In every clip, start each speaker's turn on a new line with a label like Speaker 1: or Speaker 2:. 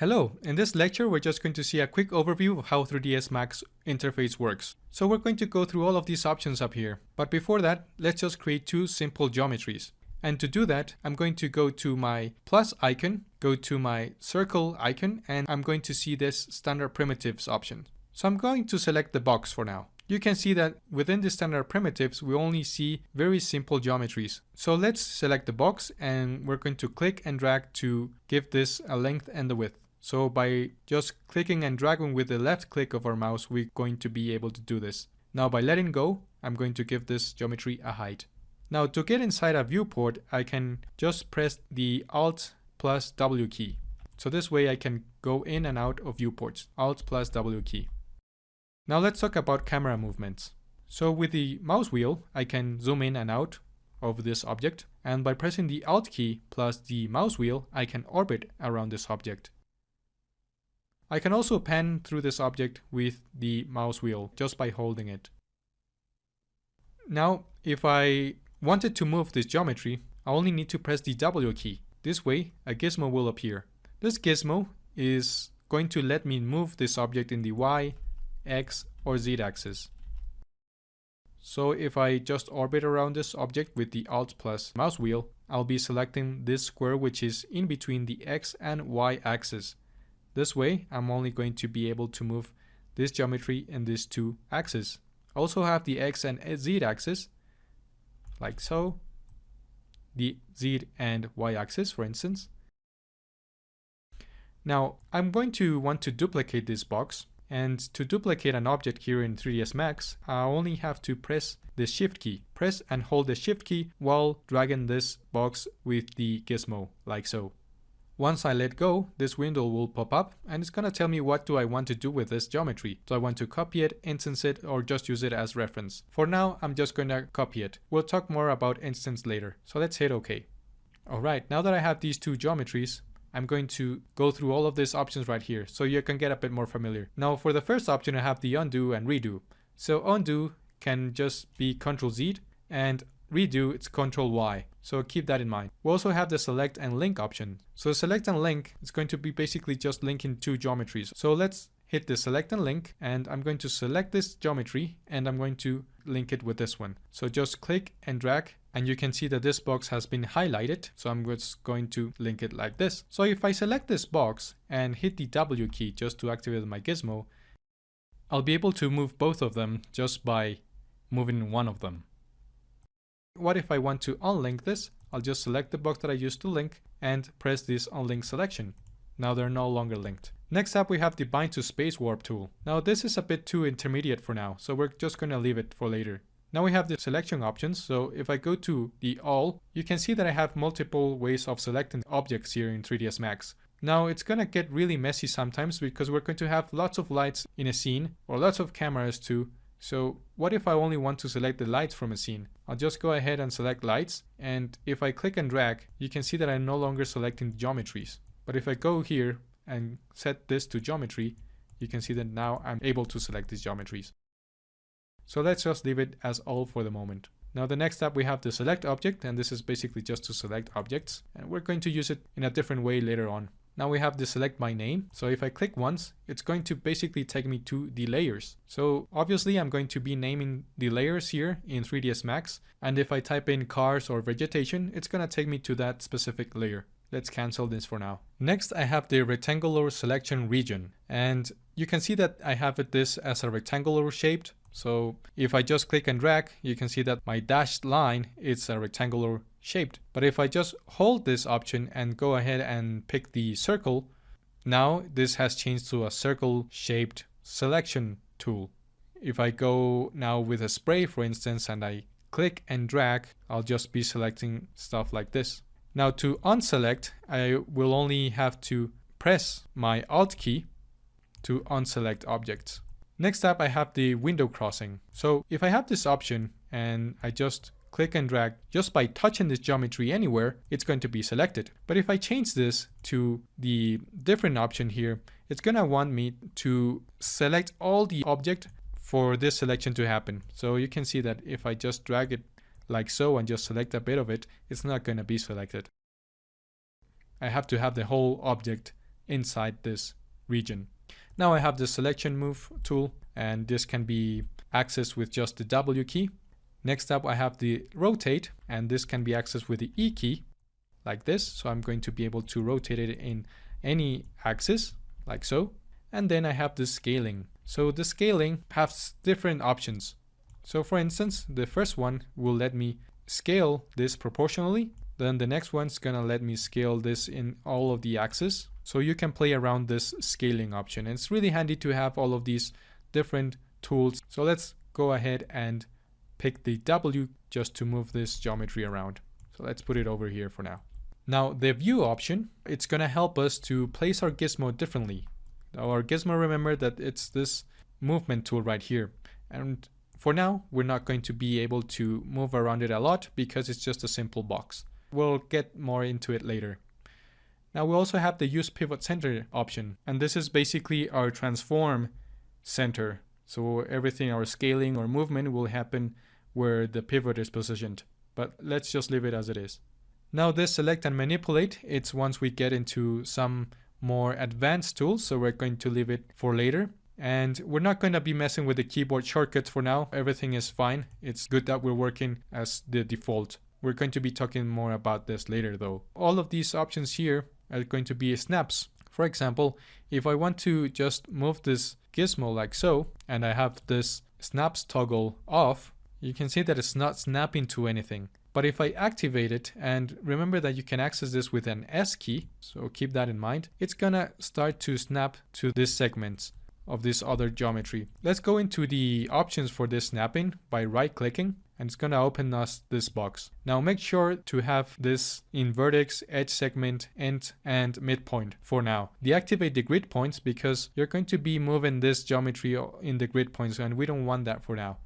Speaker 1: Hello, in this lecture we're just going to see a quick overview of how 3ds Max interface works. So we're going to go through all of these options up here, but before that let's just create two simple geometries. And to do that I'm going to go to my plus icon, go to my circle icon, and I'm going to see this standard primitives option. So I'm going to select the box for now. You can see that within the standard primitives we only see very simple geometries. So let's select the box and we're going to click and drag to give this a length and a width. So by just clicking and dragging with the left click of our mouse, we're going to be able to do this. Now by letting go, I'm going to give this geometry a height. Now to get inside a viewport, I can just press the Alt plus W key. So this way I can go in and out of viewports, Alt plus W key. Now let's talk about camera movements. So with the mouse wheel, I can zoom in and out of this object. And by pressing the Alt key plus the mouse wheel, I can orbit around this object. I can also pan through this object with the mouse wheel just by holding it. Now, if I wanted to move this geometry, I only need to press the W key. This way, a gizmo will appear. This gizmo is going to let me move this object in the Y, X, or Z axis. So if I just orbit around this object with the Alt plus mouse wheel, I'll be selecting this square which is in between the X and Y axis. This way, I'm only going to be able to move this geometry in these two axes. I also have the X and Z axis, like so. The Z and Y axis, for instance. Now, I'm going to want to duplicate this box. And to duplicate an object here in 3ds Max, I only have to press the Shift key. Press and hold the Shift key while dragging this box with the gizmo, like so. Once I let go, this window will pop up and it's gonna tell me what do I want to do with this geometry. Do I want to copy it, instance it, or just use it as reference? For now, I'm just gonna copy it. We'll talk more about instance later. So let's hit OK. Alright, now that I have these two geometries, I'm going to go through all of these options right here so you can get a bit more familiar. Now for the first option I have the undo and redo. So undo can just be Ctrl Z and redo it's Ctrl Y. So keep that in mind. We also have the select and link option. So select and link is going to be basically just linking two geometries. So let's hit the select and link and I'm going to select this geometry and I'm going to link it with this one. So just click and drag and you can see that this box has been highlighted. So I'm just going to link it like this. So if I select this box and hit the W key just to activate my gizmo, I'll be able to move both of them just by moving one of them. What if I want to unlink this? I'll just select the box that I used to link and press this unlink selection. Now they're no longer linked. Next up we have the bind to space warp tool. Now this is a bit too intermediate for now, so we're just going to leave it for later. Now we have the selection options, so if I go to the all, you can see that I have multiple ways of selecting objects here in 3ds Max. Now it's gonna get really messy sometimes because we're going to have lots of lights in a scene, or lots of cameras too. So what if I only want to select the lights from a scene? I'll just go ahead and select lights, and if I click and drag, you can see that I'm no longer selecting geometries. But if I go here and set this to geometry, you can see that now I'm able to select these geometries. So let's just leave it as all for the moment. Now the next step we have the select object, and this is basically just to select objects, and we're going to use it in a different way later on. Now we have the select by name. So if I click once, it's going to basically take me to the layers. So obviously I'm going to be naming the layers here in 3ds Max. And if I type in cars or vegetation, it's going to take me to that specific layer. Let's cancel this for now. Next, I have the rectangular selection region. And you can see that I have this as a rectangular shaped. So if I just click and drag, you can see that my dashed line is a rectangular shaped. But if I just hold this option and go ahead and pick the circle, now this has changed to a circle shaped selection tool. If I go now with a spray, for instance, and I click and drag, I'll just be selecting stuff like this. Now to unselect, I will only have to press my Alt key to unselect objects. Next up, I have the window crossing. So if I have this option and I just click and drag, just by touching this geometry anywhere, it's going to be selected. But if I change this to the different option here, it's gonna want me to select all the object for this selection to happen. So you can see that if I just drag it like so and just select a bit of it, it's not gonna be selected. I have to have the whole object inside this region. Now I have the selection move tool, and this can be accessed with just the W key. Next up I have the rotate, and this can be accessed with the E key like this. So I'm going to be able to rotate it in any axis like so. And then I have the scaling. So the scaling has different options. So for instance, the first one will let me scale this proportionally. Then the next one's gonna let me scale this in all of the axes. So you can play around this scaling option. And it's really handy to have all of these different tools. So let's go ahead and pick the W just to move this geometry around. So let's put it over here for now. Now the view option, it's gonna help us to place our gizmo differently. Our gizmo, remember that it's this movement tool right here. And for now, we're not going to be able to move around it a lot because it's just a simple box. We'll get more into it later. Now we also have the use pivot center option, and this is basically our transform center. So everything, our scaling or movement will happen where the pivot is positioned, but let's just leave it as it is. Now this select and manipulate, it's once we get into some more advanced tools, so we're going to leave it for later. And we're not going to be messing with the keyboard shortcuts for now. Everything is fine. It's good that we're working as the default. We're going to be talking more about this later though. All of these options here are going to be snaps. For example, if I want to just move this gizmo like so, and I have this snaps toggle off, you can see that it's not snapping to anything. But if I activate it, and remember that you can access this with an S key, so keep that in mind, it's gonna start to snap to this segment of this other geometry. Let's go into the options for this snapping by right clicking, and it's gonna open us this box. Now make sure to have this in vertex, edge segment, end, and midpoint for now. Deactivate the grid points because you're going to be moving this geometry in the grid points, and we don't want that for now.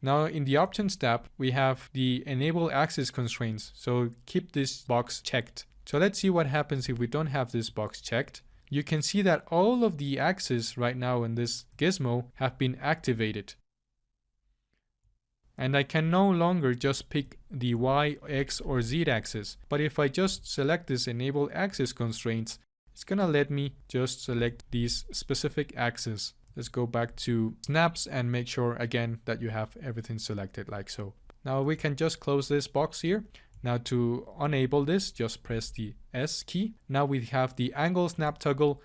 Speaker 1: Now in the options tab, we have the enable axis constraints. So keep this box checked. So let's see what happens if we don't have this box checked. You can see that all of the axes right now in this gizmo have been activated. And I can no longer just pick the Y, X, or Z axis. But if I just select this enable axis constraints, it's gonna let me just select these specific axes. Let's go back to snaps and make sure again that you have everything selected like so. Now we can just close this box here. Now to enable this, just press the S key. Now we have the angle snap toggle.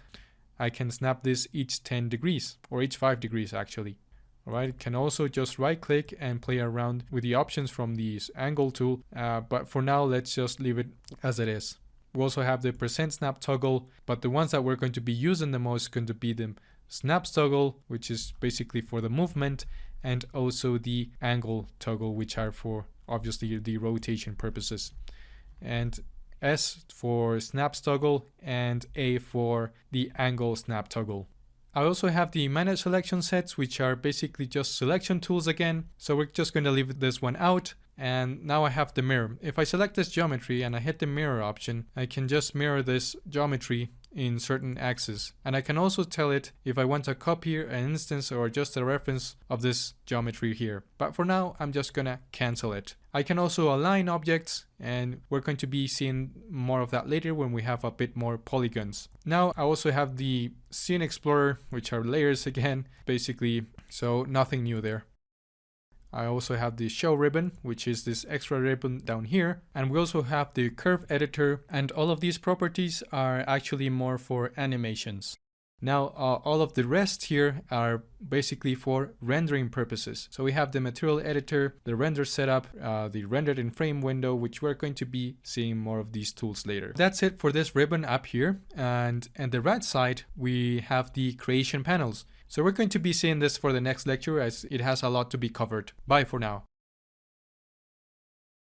Speaker 1: I can snap this each 10 degrees or each 5 degrees actually. Alright, can also just right click and play around with the options from the angle tool. But for now, let's just leave it as it is. We also have the percent snap toggle, but the ones that we're going to be using the most are going to be the snaps toggle, which is basically for the movement, and also the angle toggle, which are for obviously the rotation purposes. And S for snaps toggle and A for the angle snap toggle. I also have the manage selection sets, which are basically just selection tools again. So we're just going to leave this one out. And now I have the mirror. If I select this geometry and I hit the mirror option, I can just mirror this geometry in certain axes. And I can also tell it if I want to copy an instance or just a reference of this geometry here. But for now, I'm just gonna cancel it. I can also align objects, and we're going to be seeing more of that later when we have a bit more polygons. Now I also have the Scene Explorer, which are layers again, basically, so nothing new there. I also have the show ribbon, which is this extra ribbon down here. And we also have the curve editor, and all of these properties are actually more for animations. Now, all of the rest here are basically for rendering purposes. So we have the material editor, the render setup, the rendered in frame window, which we're going to be seeing more of these tools later. That's it for this ribbon up here. And on the right side, we have the creation panels. So we're going to be seeing this for the next lecture as it has a lot to be covered. Bye for now.